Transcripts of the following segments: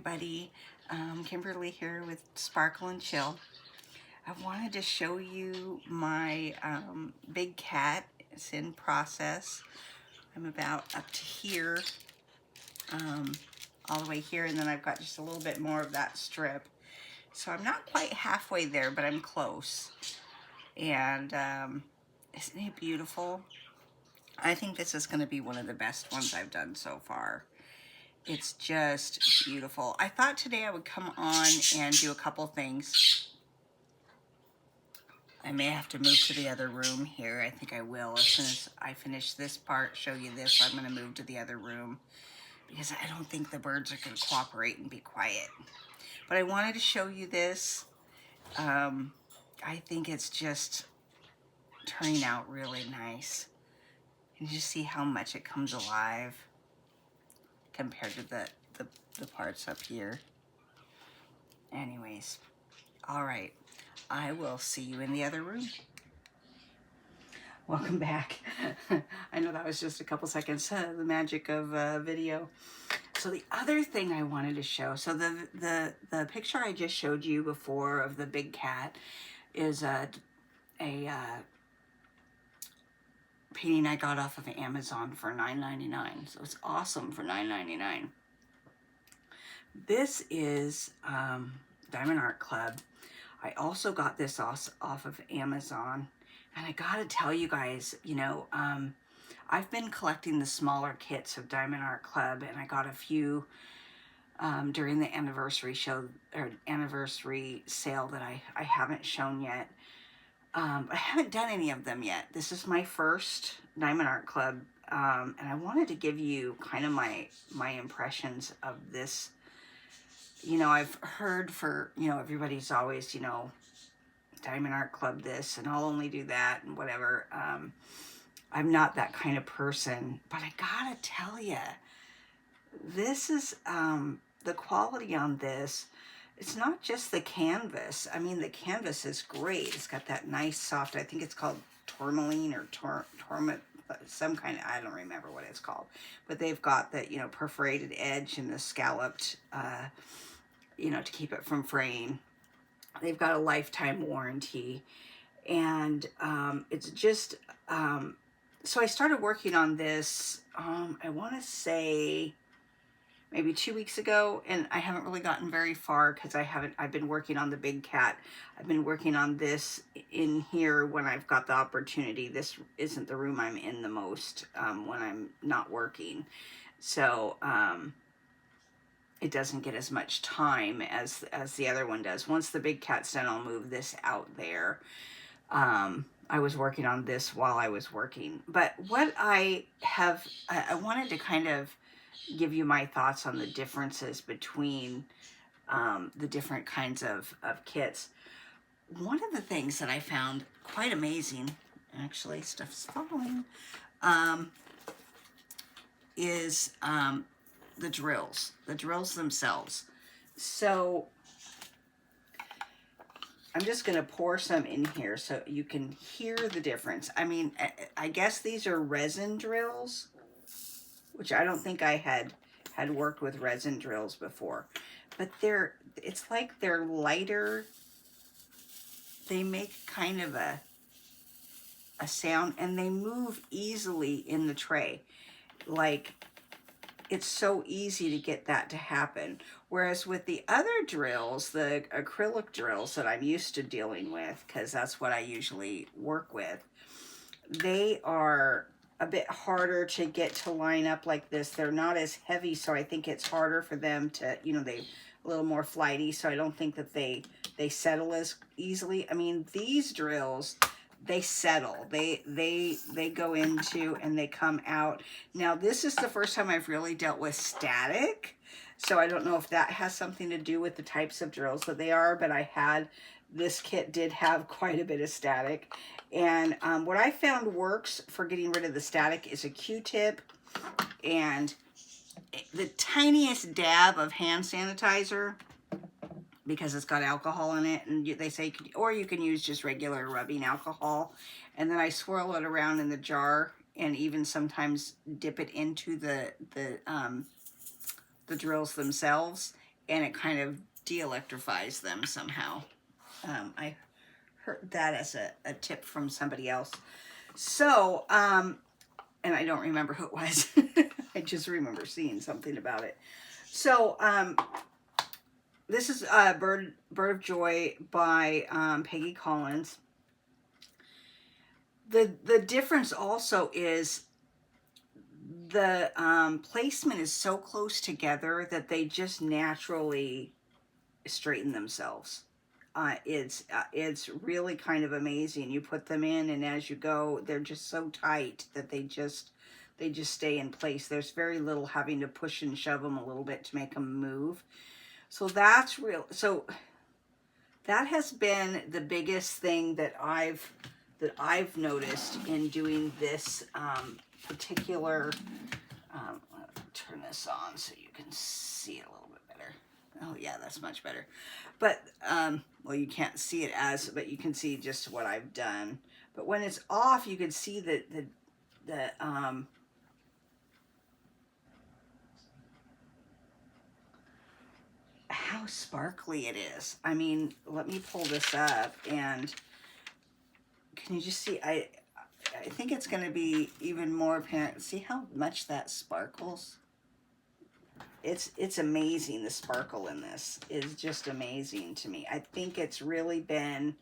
everybody. Kimberly here with Sparkle and Chill. I wanted to show you my big cat. It's in process. I'm about up to here, all the way here, and then I've got just a little bit more of that strip. So I'm not quite halfway there, but I'm close. And isn't it beautiful? I think this is going to be one of the best ones I've done so far. It's just beautiful. I thought today I would come on and do a couple things. I may have to move to the other room here. I think I will. As soon as I finish this part, show you this, I'm going to move to the other room because I don't think the birds are going to cooperate and be quiet. But I wanted to show you this. I think it's just turning out really nice. And you see how much it comes alive compared to the parts up here. Anyways, all right, I will see you in the other room. Welcome back. I know that was just a couple seconds, the magic of video. So the other thing I wanted to show, so the picture I just showed you before of the big cat is a painting I got off of Amazon for $9.99. So it's awesome for $9.99. This is Diamond Art Club. I also got this off of Amazon. And I gotta tell you guys, you know, I've been collecting the smaller kits of Diamond Art Club, and I got a few during the anniversary show or anniversary sale that I haven't shown yet. I haven't done any of them yet. This is my first Diamond Art Club, and I wanted to give you kind of my impressions of this. You know, I've heard for, you know, everybody's always, you know, Diamond Art Club this, and I'll only do that, and whatever. I'm not that kind of person, but I gotta tell you, this is, the quality on this, it's not just the canvas. I mean, the canvas is great. It's got that nice soft, I think it's called tourmaline or some kind of, I don't remember what it's called, but they've got the, you know, perforated edge and the scalloped, you know, to keep it from fraying. They've got a lifetime warranty, and it's just, so I started working on this, I want to say maybe 2 weeks ago, and I haven't really gotten very far because I've been working on the big cat. I've been working on this in here when I've got the opportunity. This isn't the room I'm in the most when I'm not working. So, it doesn't get as much time as the other one does. Once the big cat's done, I'll move this out there. I was working on this while I was working. But what I wanted to kind of give you my thoughts on the differences between the different kinds of kits. One of the things that I found quite amazing, actually, stuff's falling, is the drills themselves. So I'm just going to pour some in here so you can hear the difference. I mean, I guess these are resin drills, which I don't think I had worked with resin drills before, but it's like they're lighter. They make kind of a sound, and they move easily in the tray. Like, it's so easy to get that to happen. Whereas with the other drills, the acrylic drills that I'm used to dealing with, because that's what I usually work with, they are a bit harder to get to line up like this. They're not as heavy, so I think it's harder for them to, you know, they're a little more flighty, so I don't think that they settle as easily. I mean, these drills, they settle. They go into and they come out. Now, this is the first time I've really dealt with static, so I don't know if that has something to do with the types of drills that they are, but this kit did have quite a bit of static. And what I found works for getting rid of the static is a Q-tip and the tiniest dab of hand sanitizer, because it's got alcohol in it, and they say, or you can use just regular rubbing alcohol. And then I swirl it around in the jar, and even sometimes dip it into the drills themselves, and it kind of de-electrifies them somehow. I heard that as a tip from somebody else. So, and I don't remember who it was. I just remember seeing something about it. So, this is Bird of Joy by Peggy Collins. The difference also is the placement is so close together that they just naturally straighten themselves. It's really kind of amazing. You put them in, and as you go, they're just so tight that they just stay in place. There's very little having to push and shove them a little bit to make them move. So that's real. So that has been the biggest thing that I've noticed in doing this particular. Turn this on so you can see it a little bit better. Oh yeah, that's much better. But well, you can't see it but you can see just what I've done. But when it's off, you can see the how sparkly it is. I mean, let me pull this up, and can you just see? I think it's going to be even more apparent. See how much that sparkles? It's amazing. The sparkle in this is just amazing to me. I think it's really been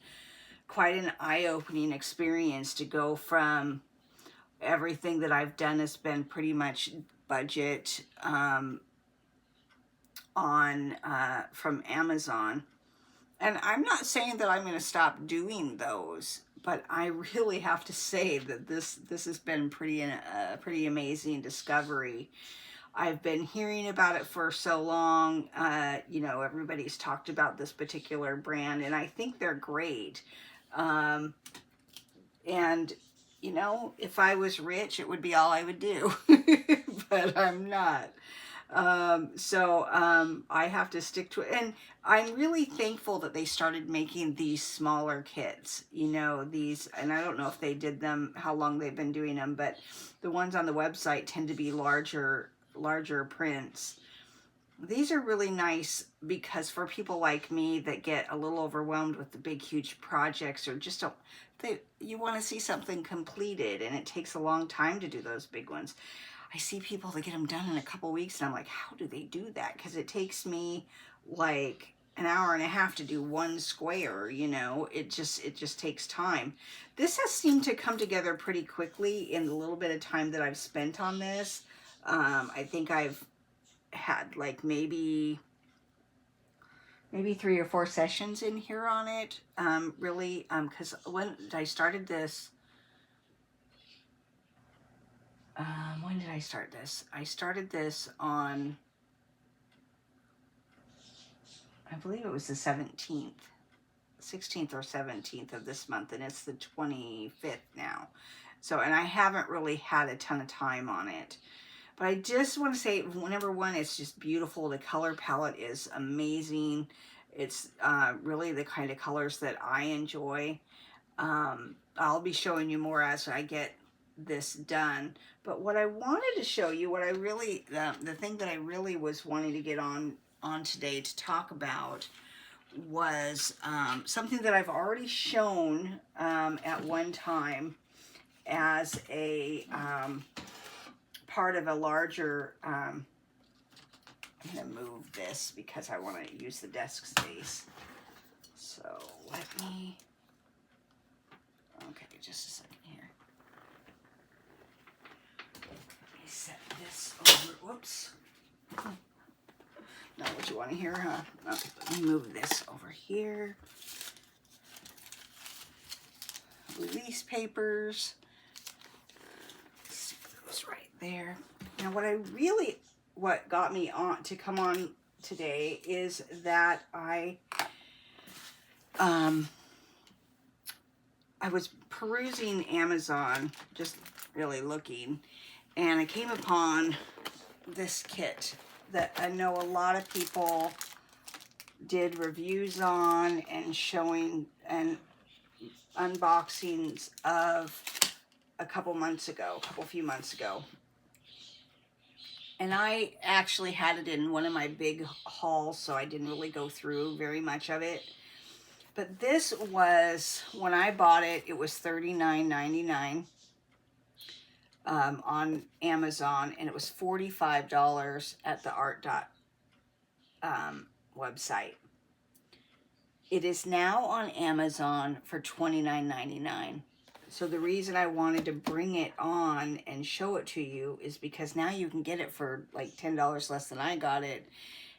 quite an eye-opening experience to go from everything that I've done has been pretty much budget from Amazon. And I'm not saying that I'm going to stop doing those, but I really have to say that this has been pretty amazing discovery. I've been hearing about it for so long. You know, everybody's talked about this particular brand, and I think they're great. And, you know, if I was rich, it would be all I would do, but I'm not. I have to stick to it. And I'm really thankful that they started making these smaller kits, you know, these, and I don't know if they did them, how long they've been doing them, but the ones on the website tend to be larger prints. These are really nice because for people like me that get a little overwhelmed with the big, huge projects, or just don't, you want to see something completed, and it takes a long time to do those big ones. I see people that get them done in a couple weeks, and I'm like, how do they do that? Because it takes me like an hour and a half to do one square, you know. It just takes time. This has seemed to come together pretty quickly in the little bit of time that I've spent on this. I think I've had like maybe 3 or 4 sessions in here on it. Really, because when I started this, when did I start this? I started this on, I believe it was the 17th, 16th or 17th of this month, and it's the 25th now. So, and I haven't really had a ton of time on it. But I just want to say, number one, it's just beautiful. The color palette is amazing. It's really the kind of colors that I enjoy. I'll be showing you more as I get this done. But what I wanted to show you, what I really, the thing that I really was wanting to get on today to talk about was something that I've already shown at one time as a part of a larger, I'm going to move this because I want to use the desk space. So let me, okay, just a second here. Let me set this over, whoops. Not what you want to hear, huh? Okay, let me move this over here. Release papers. Stick those right there. Now what got me on to come on today is that I was perusing Amazon, just really looking, and I came upon this kit that I know a lot of people did reviews on and showing and unboxings of a few months ago. And I actually had it in one of my big hauls, so I didn't really go through very much of it. But this was, when I bought it, it was $39.99 on Amazon, and it was $45 at the Art website. It is now on Amazon for $29.99. So the reason I wanted to bring it on and show it to you is because now you can get it for like $10 less than I got it,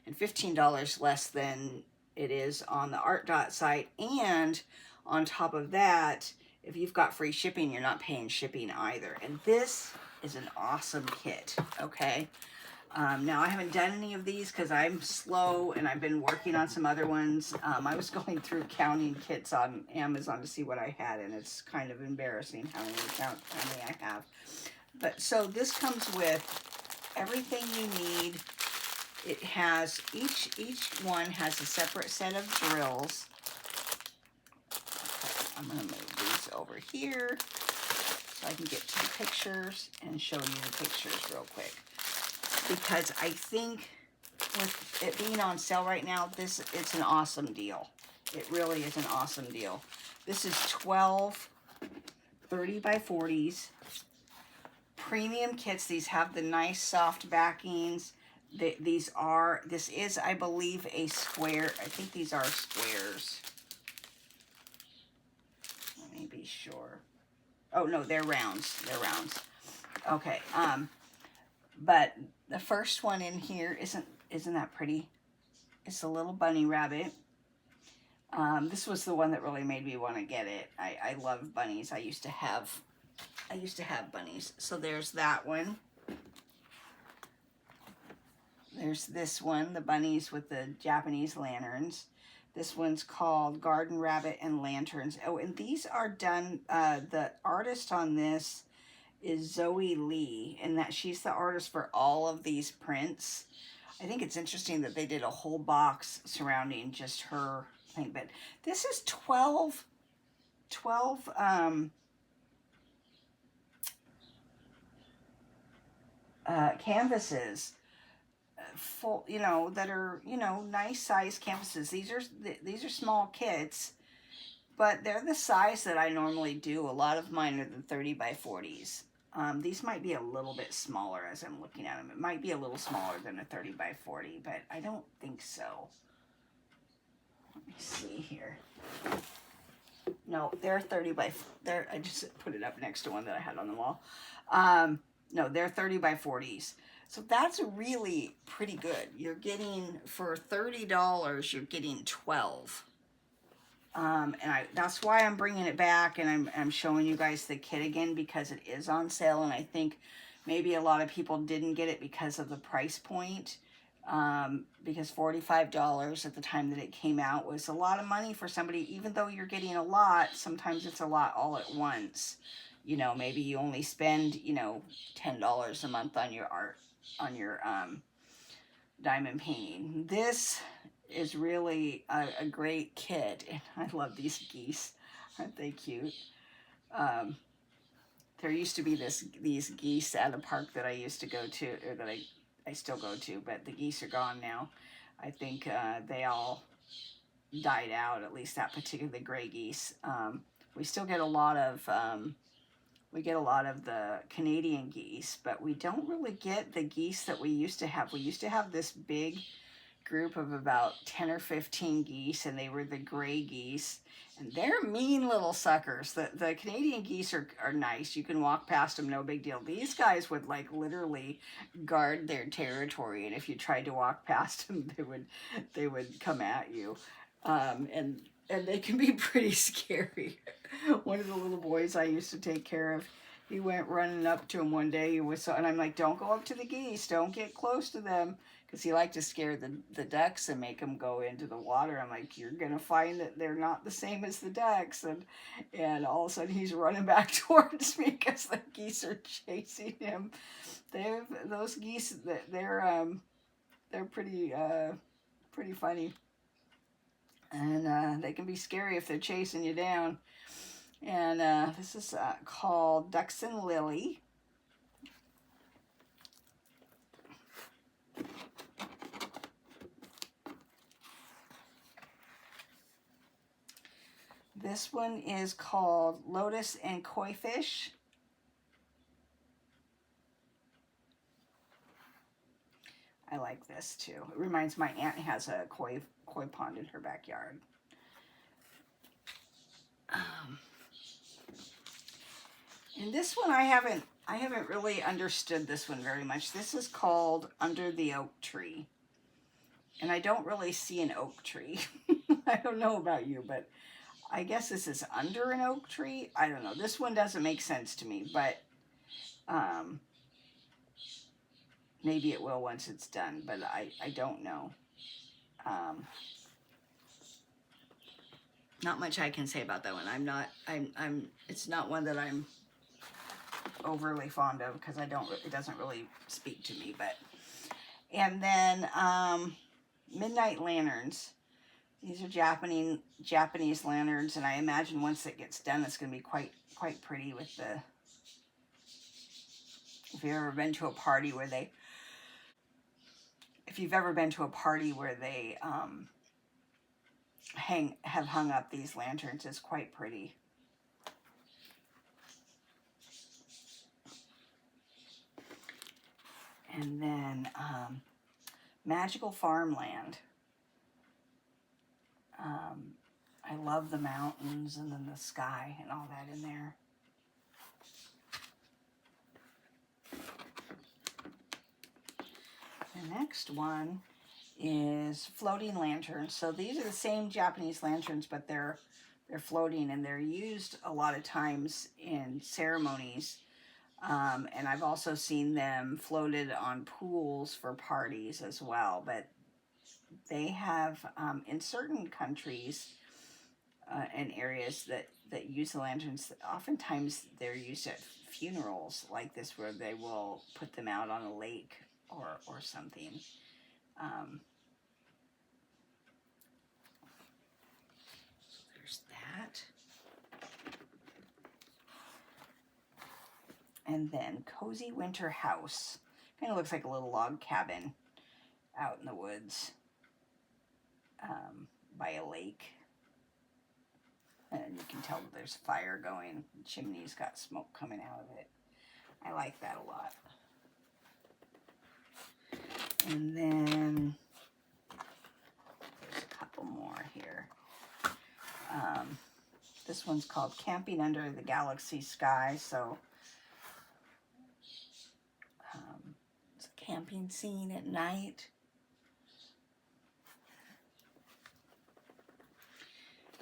and $15 less than it is on the Art site. And on top of that, if you've got free shipping, you're not paying shipping either. And this is an awesome kit, okay? Now, I haven't done any of these because I'm slow and I've been working on some other ones. I was going through counting kits on Amazon to see what I had, and it's kind of embarrassing how many I have. But so this comes with everything you need. It has, each one has a separate set of drills. Okay, I'm going to move these over here so I can get to the pictures and show you the pictures real quick. Because I think with it being on sale right now, it's an awesome deal. It really is an awesome deal. This is 12 30x40s. Premium kits. These have the nice soft backings. This is, I believe, a square. I think these are squares. Let me be sure. Oh, no, they're rounds. They're rounds. Okay, but the first one in here isn't that pretty? It's a little bunny rabbit. This was the one that really made me want to get it. I love bunnies. I used to have bunnies. So there's that one. There's this one, the bunnies with the Japanese lanterns. This one's called Garden Rabbit and Lanterns. Oh, and these are done, the artist on this is Zoe Lee, and that she's the artist for all of these prints. I think it's interesting that they did a whole box surrounding just her thing. But this is 12 canvases, full, that are, nice size canvases. These are small kits, but they're the size that I normally do. A lot of mine are the 30x40s. These might be a little bit smaller as I'm looking at them. It might be a little smaller than a 30x40, but I don't think so. Let me see here. No, they're 30x. I just put it up next to one that I had on the wall. No, they're 30x40s. So that's really pretty good. You're getting, for $30, you're getting 12. And that's why I'm bringing it back, and I'm showing you guys the kit again, because it is on sale, and I think maybe a lot of people didn't get it because of the price point, because $45 at the time that it came out was a lot of money for somebody. Even though you're getting a lot, sometimes it's a lot all at once. Maybe you only spend, $10 a month on your art, on your diamond painting. This is really a great kit, and I love these geese. Aren't they cute? There used to be these geese at a park that I used to go to, or that I still go to, but the geese are gone now. I think they all died out, at least that particular, the gray geese. We still get a lot of the Canadian geese, but we don't really get the geese that we used to have. We used to have this big group of about 10 or 15 geese, and they were the gray geese, and they're mean little suckers. The Canadian geese are nice. You can walk past them, no big deal. These guys would like literally guard their territory, and if you tried to walk past them, they would come at you, and they can be pretty scary. One of the little boys I used to take care of, he went running up to him one day, and I'm like, don't go up to the geese, don't get close to them, because he liked to scare the ducks and make them go into the water. I'm like, you're gonna find that they're not the same as the ducks, and all of a sudden he's running back towards me because the geese are chasing him. Those geese, they're pretty funny, and they can be scary if they're chasing you down. And this is called Ducks and Lily. This one is called Lotus and Koi Fish. I like this too. It reminds my aunt has a koi pond in her backyard. And this one I haven't really understood this one very much. This is called Under the Oak Tree. And I don't really see an oak tree. I don't know about you, but I guess this is under an oak tree. I don't know. This one doesn't make sense to me, but maybe it will once it's done, but I don't know. Not much I can say about that one. It's not one that I'm overly fond of because it doesn't really speak to me, but. And then Midnight Lanterns. These are Japanese lanterns, and I imagine once it gets done, it's going to be quite pretty with the. If you've ever been to a party where they have hung up these lanterns, it's quite pretty. And then Magical Farmland. I love the mountains and then the sky and all that in there. The next one is Floating Lanterns. So these are the same Japanese lanterns, but they're floating, and they're used a lot of times in ceremonies. And I've also seen them floated on pools for parties as well. But they have, in certain countries and areas that use the lanterns, oftentimes they're used at funerals like this, where they will put them out on a lake or something. There's that. And then Cozy Winter House. Kind of looks like a little log cabin out in the woods by a lake. And you can tell that there's fire going. The chimney's got smoke coming out of it. I like that a lot. And then there's a couple more here. This one's called Camping Under the Galaxy Sky. So it's a camping scene at night.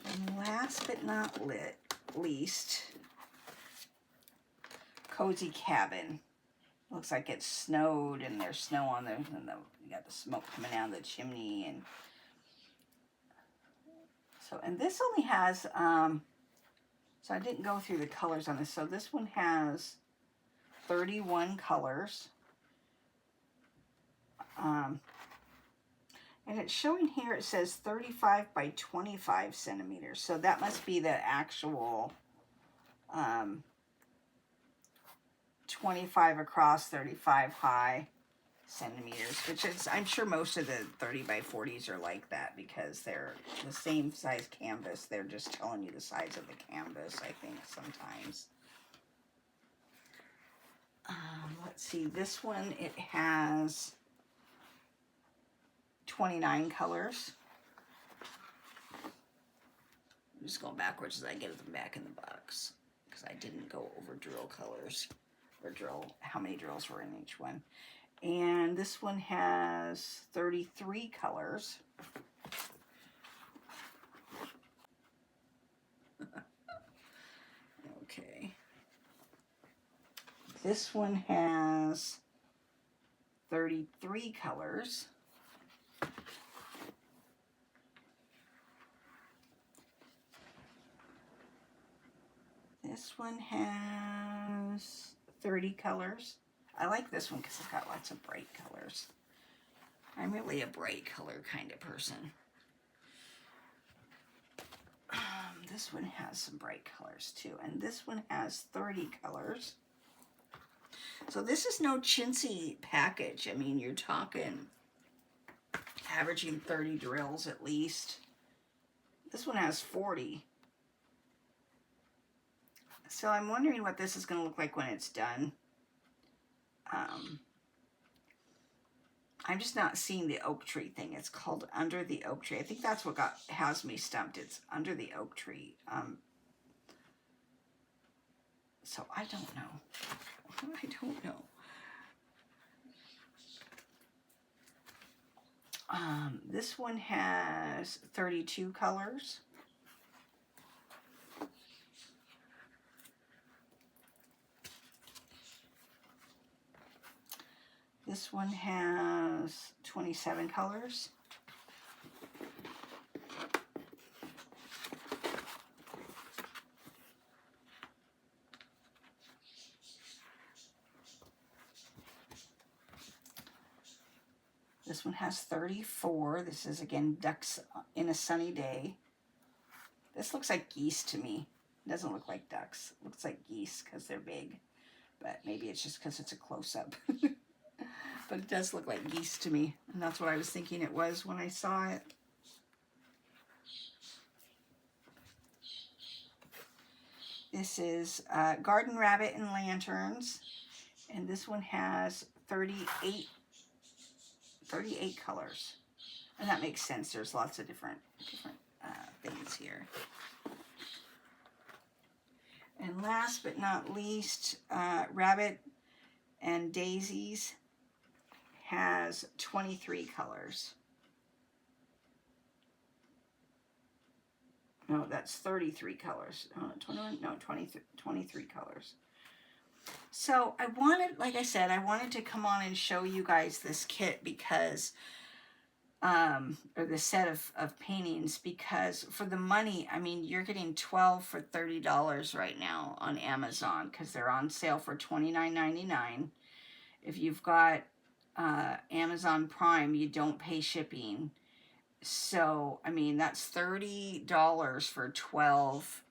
And last but not least, Cozy Cabin. Looks like it snowed, and there's snow on there, and you got the smoke coming out of the chimney, and so. And this only has so I didn't go through the colors on this. So this one has 31 colors, and it's showing here. It says 35 by 25 centimeters. So that must be the actual 25 across, 35 high centimeters, which is, I'm sure most of the 30 by 40s are like that because they're the same size canvas. They're just telling you the size of the canvas, I think, sometimes. Let's see, this one, it has 29 colors. I'm just going backwards as I get them back in the box because I didn't go over drill colors. Or drill, how many drills were in each one. And this one has 33 colors. Okay. This one has 33 colors. This one has 30 colors. I like this one because it's got lots of bright colors. I'm really a bright color kind of person. This one has some bright colors too, and this one has 30 colors. So this is no chintzy package. I mean, you're talking averaging 30 drills at least. This one has 40. So I'm wondering what this is going to look like when it's done. I'm just not seeing the oak tree thing. It's called Under the Oak Tree. I think that's what has me stumped. It's Under the Oak Tree. So I don't know. I don't know. This one has 32 colors. This one has 27 colors. This one has 34. This is, again, Ducks in a Sunny Day. This looks like geese to me. It doesn't look like ducks. It looks like geese because they're big. But maybe it's just because it's a close-up. But it does look like geese to me. And that's what I was thinking it was when I saw it. This is Garden Rabbit and Lanterns. And this one has 38 colors. And that makes sense. There's lots of different things here. And last but not least, Rabbit and Daisies has 23 colors. No, that's 33 colors. 21, no, 23 colors. So I wanted, like I said, I wanted to come on and show you guys this kit because, or the set of paintings, because for the money, I mean, you're getting 12 for $30 right now on Amazon because they're on sale for $29.99. If you've got Amazon Prime, you don't pay shipping. So, I mean, that's $30 for 12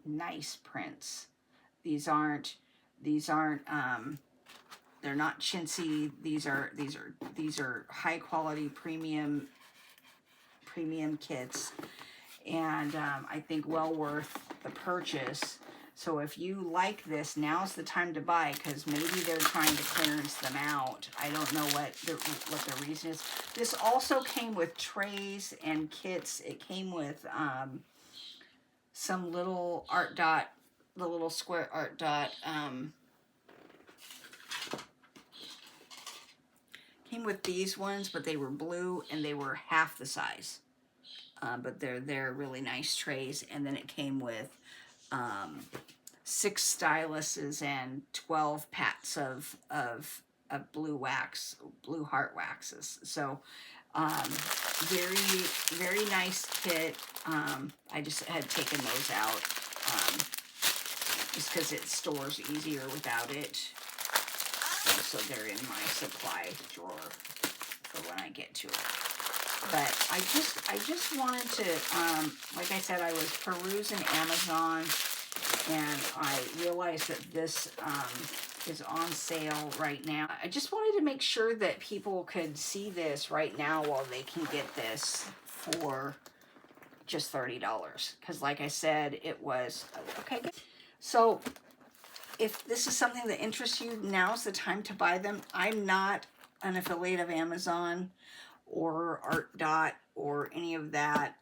nice prints. These aren't, they're not chintzy. These are high quality premium kits, and I think well worth the purchase. So if you like this, now's the time to buy, because maybe they're trying to clearance them out. I don't know what the reason is. This also came with trays and kits. It came with some little art dot, the little square art dot. Came with these ones, but they were blue and they were half the size. But they're really nice trays. And then it came with 6 styluses and 12 pats of blue wax, blue heart waxes. So very nice kit. I just had taken those out just because it stores easier without it. So they're in my supply drawer for when I get to it. But I just wanted to, like I said, I was perusing Amazon, and I realized that this is on sale right now. I just wanted to make sure that people could see this right now while they can get this for just $30. Because like I said, it was, okay. So if this is something that interests you, now's the time to buy them. I'm not an affiliate of Amazon or Art Dot or any of that.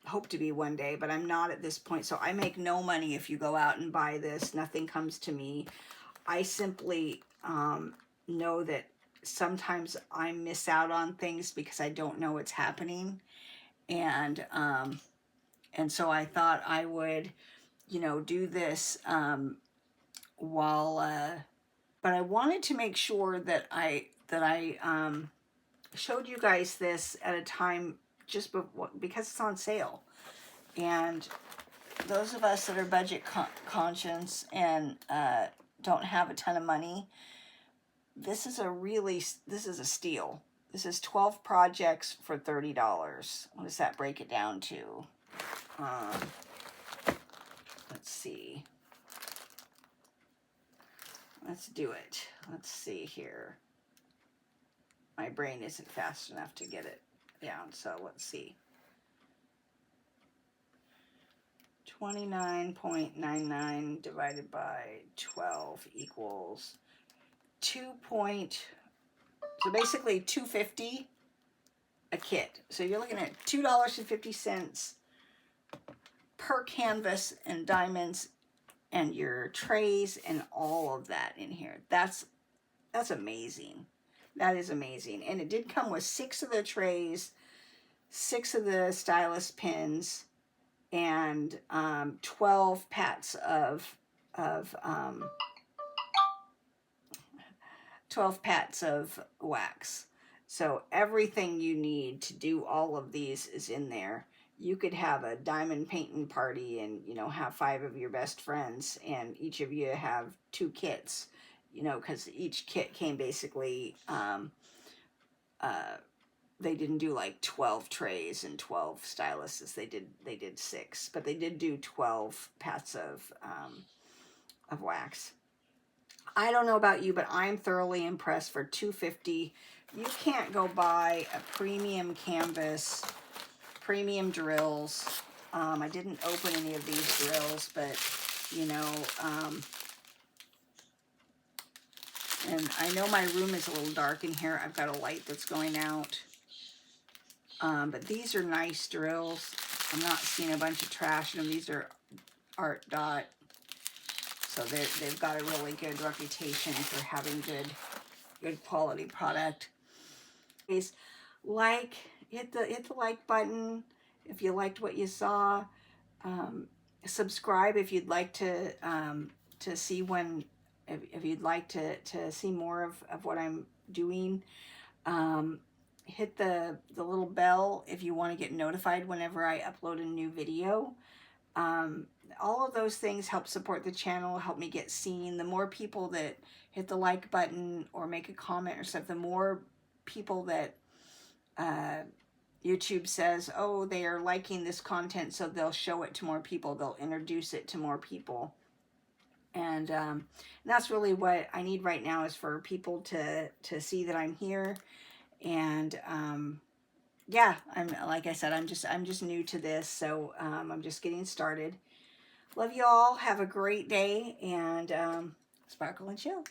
Hope to be one day, but I'm not at this point. So I make no money if you go out and buy this. Nothing comes to me. I simply know that sometimes I miss out on things because I don't know what's happening. And so I thought I would, you know, do this while, but I wanted to make sure that I showed you guys this at a time just because it's on sale. And those of us that are budget conscious and don't have a ton of money, this is a steal. This is 12 projects for $30. What does that break it down to? Let's see. Let's do it. Let's see here. My brain isn't fast enough to get it down, so let's see. 29.99 divided by 12 equals 2 point, so basically $2.50 a kit. So you're looking at $2.50 per canvas and diamonds and your trays and all of that in here. That's amazing. That is amazing. And it did come with 6 of the trays, 6 of the stylus pins, and 12 pats of 12 pats of wax. So everything you need to do all of these is in there. You could have a diamond painting party and, you know, have 5 of your best friends, and each of you have 2 kits, you know, because each kit came basically, they didn't do like 12 trays and 12 styluses. They did 6, but they did do 12 pats of wax. I don't know about you, but I'm thoroughly impressed for $2.50. You can't go buy a premium canvas, premium drills. I didn't open any of these drills, but, you know, and I know my room is a little dark in here. I've got a light that's going out. But these are nice drills. I'm not seeing a bunch of trash in them. These are Art Dot. So they've got a really good reputation for having good quality product. Please hit the like button if you liked what you saw. Subscribe if you'd like to see if you'd like to see more of what I'm doing. Hit the little bell if you want to get notified whenever I upload a new video. All of those things help support the channel, help me get seen. The more people that hit the like button or make a comment or stuff, the more people that YouTube says, oh, they are liking this content, so they'll show it to more people. They'll introduce it to more people. And that's really what I need right now, is for people to see that I'm here. And yeah, like I said, I'm just new to this, so I'm just getting started. Love you all. Have a great day, and sparkle and chill.